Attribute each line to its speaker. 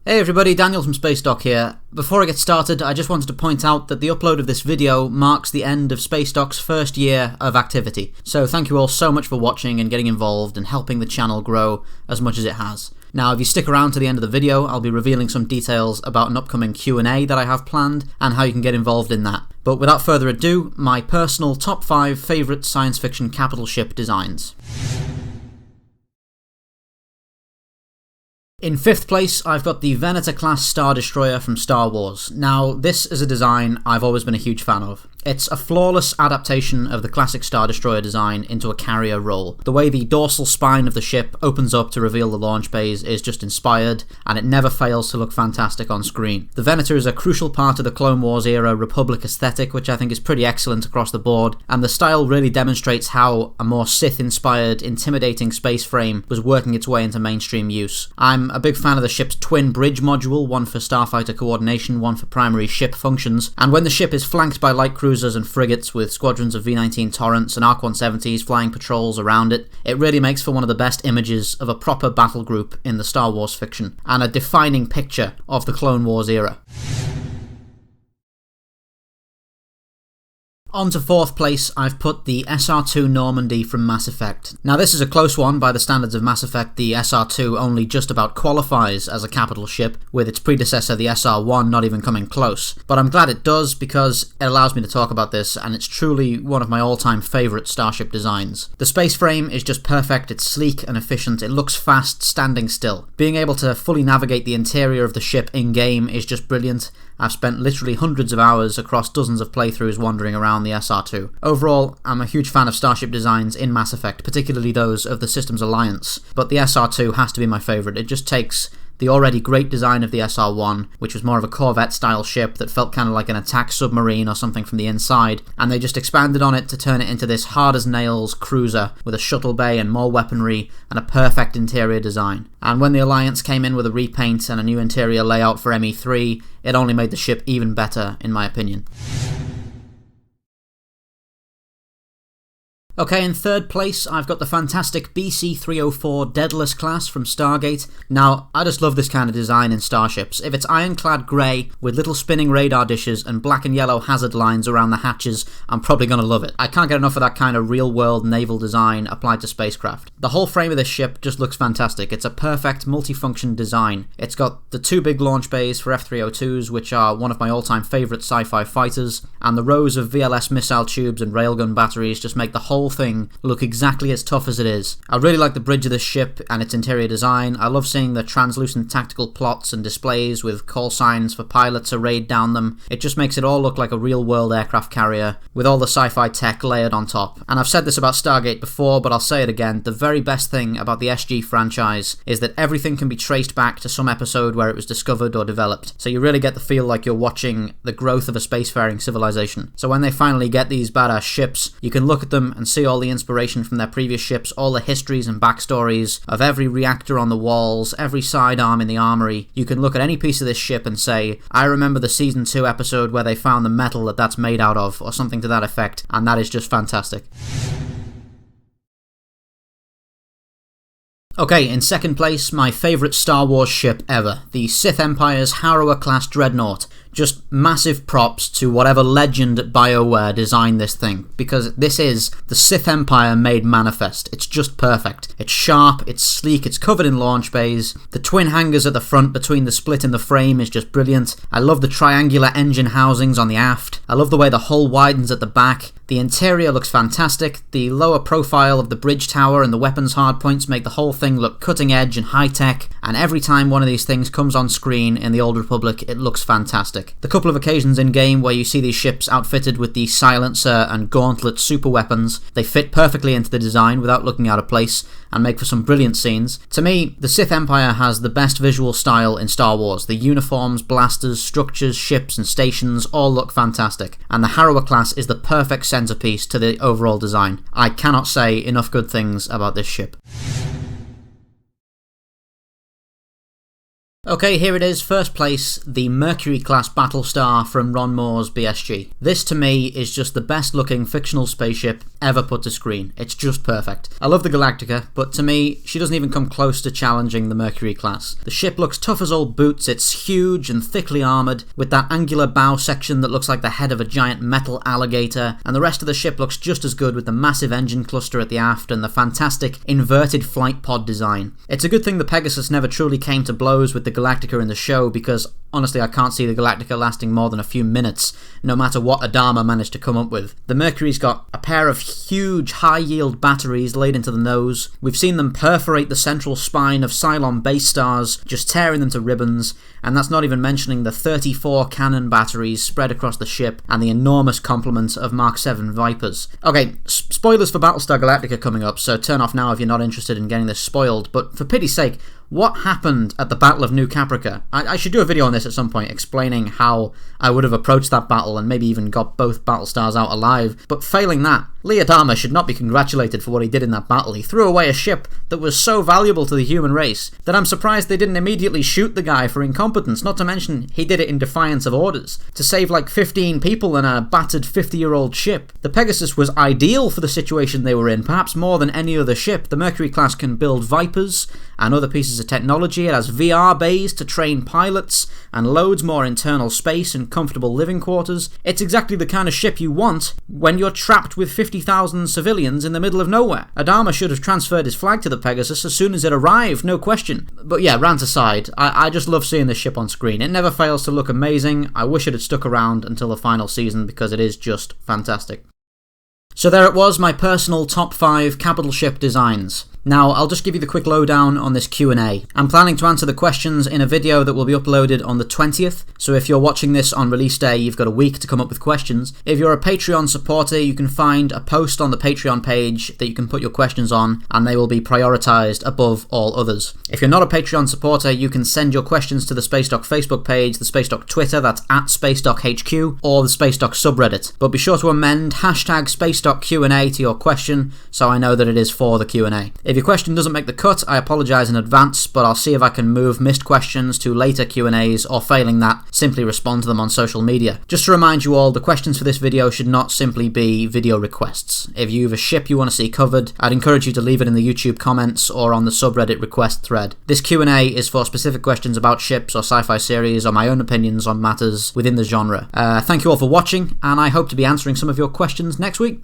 Speaker 1: Hey everybody, Daniel from Spacedock here. Before I get started, I just wanted to point out that the upload of this video marks the end of Spacedock's first year of activity. So thank you all so much for watching and getting involved and helping the channel grow as much as it has. Now, if you stick around to the end of the video, I'll be revealing some details about an upcoming Q&A that I have planned and how you can get involved in that. But without further ado, my personal top 5 favourite science fiction capital ship designs. In 5th place, I've got the Venator class Star Destroyer from Star Wars. Now, this is a design I've always been a huge fan of. It's a flawless adaptation of the classic Star Destroyer design into a carrier role. The way the dorsal spine of the ship opens up to reveal the launch bays is just inspired, and it never fails to look fantastic on screen. The Venator is a crucial part of the Clone Wars era Republic aesthetic, which I think is pretty excellent across the board, and the style really demonstrates how a more Sith-inspired, intimidating space frame was working its way into mainstream use. I'm a big fan of the ship's twin bridge module, one for starfighter coordination, one for primary ship functions, and when the ship is flanked by light cruisers and frigates with squadrons of V-19 Torrents and ARC-170s flying patrols around it, it really makes for one of the best images of a proper battle group in the Star Wars fiction, and a defining picture of the Clone Wars era. On to 4th place, I've put the SR-2 Normandy from Mass Effect. Now this is a close one by the standards of Mass Effect. The SR-2 only just about qualifies as a capital ship, with its predecessor the SR-1 not even coming close. But I'm glad it does, because it allows me to talk about this, and it's truly one of my all-time favourite starship designs. The space frame is just perfect, it's sleek and efficient, it looks fast standing still. Being able to fully navigate the interior of the ship in-game is just brilliant. I've spent literally hundreds of hours across dozens of playthroughs wandering around the SR-2. Overall, I'm a huge fan of starship designs in Mass Effect, particularly those of the Systems Alliance, but the SR-2 has to be my favourite. It just takes the already great design of the SR-1, which was more of a Corvette-style ship that felt kind of like an attack submarine or something from the inside, and they just expanded on it to turn it into this hard-as-nails cruiser with a shuttle bay and more weaponry and a perfect interior design. And when the Alliance came in with a repaint and a new interior layout for ME3, it only made the ship even better, in my opinion. Okay, in 3rd place, I've got the fantastic BC-304 Daedalus class from Stargate. Now, I just love this kind of design in starships. If it's ironclad grey with little spinning radar dishes and black and yellow hazard lines around the hatches, I'm probably going to love it. I can't get enough of that kind of real-world naval design applied to spacecraft. The whole frame of this ship just looks fantastic. It's a perfect multi-function design. It's got the 2 big launch bays for F-302s, which are one of my all-time favourite sci-fi fighters, and the rows of VLS missile tubes and railgun batteries just make the whole thing look exactly as tough as it is. I really like the bridge of this ship and its interior design. I love seeing the translucent tactical plots and displays with call signs for pilots arrayed down them. It just makes it all look like a real-world aircraft carrier with all the sci-fi tech layered on top. And I've said this about Stargate before, but I'll say it again, the very best thing about the SG franchise is that everything can be traced back to some episode where it was discovered or developed. So you really get the feel like you're watching the growth of a spacefaring civilization. So when they finally get these badass ships, you can look at them and see all the inspiration from their previous ships, all the histories and backstories of every reactor on the walls, every sidearm in the armory. You can look at any piece of this ship and say, I remember the season 2 episode where they found the metal that's made out of, or something to that effect, and that is just fantastic. Okay, in 2nd place, my favourite Star Wars ship ever, the Sith Empire's Harrower class Dreadnought. Just massive props to whatever legend at BioWare designed this thing, because this is the Sith Empire made manifest. It's just perfect. It's sharp, it's sleek, it's covered in launch bays. The twin hangars at the front between the split in the frame is just brilliant. I love the triangular engine housings on the aft. I love the way the hull widens at the back. The interior looks fantastic. The lower profile of the bridge tower and the weapons hardpoints make the whole thing look cutting edge and high tech, and every time one of these things comes on screen in the Old Republic, it looks fantastic. The couple of occasions in-game where you see these ships outfitted with the silencer and gauntlet super weapons, they fit perfectly into the design without looking out of place, and make for some brilliant scenes. To me, the Sith Empire has the best visual style in Star Wars. The uniforms, blasters, structures, ships and stations all look fantastic, and the Harrower class is the perfect centerpiece to the overall design. I cannot say enough good things about this ship. Okay, here it is, first place, the Mercury-class Battlestar from Ron Moore's BSG. This, to me, is just the best-looking fictional spaceship ever put to screen. It's just perfect. I love the Galactica, but to me, she doesn't even come close to challenging the Mercury-class. The ship looks tough as old boots, it's huge and thickly armoured, with that angular bow section that looks like the head of a giant metal alligator, and the rest of the ship looks just as good with the massive engine cluster at the aft and the fantastic inverted flight pod design. It's a good thing the Pegasus never truly came to blows with the Galactica in the show, because honestly I can't see the Galactica lasting more than a few minutes, no matter what Adama managed to come up with. The Mercury's got a pair of huge high-yield batteries laid into the nose. We've seen them perforate the central spine of Cylon base stars, just tearing them to ribbons, and that's not even mentioning the 34 cannon batteries spread across the ship and the enormous complement of Mark 7 Vipers. Okay, spoilers for Battlestar Galactica coming up, so turn off now if you're not interested in getting this spoiled, but for pity's sake, what happened at the Battle of New Caprica? I should do a video on this at some point explaining how I would have approached that battle and maybe even got both Battlestars out alive, but failing that, Lee Adama should not be congratulated for what he did in that battle. He threw away a ship that was so valuable to the human race that I'm surprised they didn't immediately shoot the guy for incompetence, not to mention he did it in defiance of orders, to save like 15 people in a battered 50-year-old ship. The Pegasus was ideal for the situation they were in, perhaps more than any other ship. The Mercury class can build Vipers and other pieces of technology. It has VR bays to train pilots and loads more internal space and comfortable living quarters. It's exactly the kind of ship you want when you're trapped with 50,000 civilians in the middle of nowhere. Adama should have transferred his flag to the Pegasus as soon as it arrived, no question. But yeah, rant aside, I just love seeing this ship on screen. It never fails to look amazing. I wish it had stuck around until the final season because it is just fantastic. So there it was, my personal top 5 capital ship designs. Now, I'll just give you the quick lowdown on this Q&A. I'm planning to answer the questions in a video that will be uploaded on the 20th, so if you're watching this on release day, you've got a week to come up with questions. If you're a Patreon supporter, you can find a post on the Patreon page that you can put your questions on, and they will be prioritised above all others. If you're not a Patreon supporter, you can send your questions to the Spacedock Facebook page, the Spacedock Twitter, that's at SpacedockHQ, or the Spacedock subreddit. But be sure to amend hashtag Spacedock Q&A to your question, so I know that it is for the Q&A. If your question doesn't make the cut, I apologise in advance, but I'll see if I can move missed questions to later Q&As, or failing that, simply respond to them on social media. Just to remind you all, the questions for this video should not simply be video requests. If you have a ship you want to see covered, I'd encourage you to leave it in the YouTube comments or on the subreddit request thread. This Q&A is for specific questions about ships or sci-fi series or my own opinions on matters within the genre. Thank you all for watching, and I hope to be answering some of your questions next week.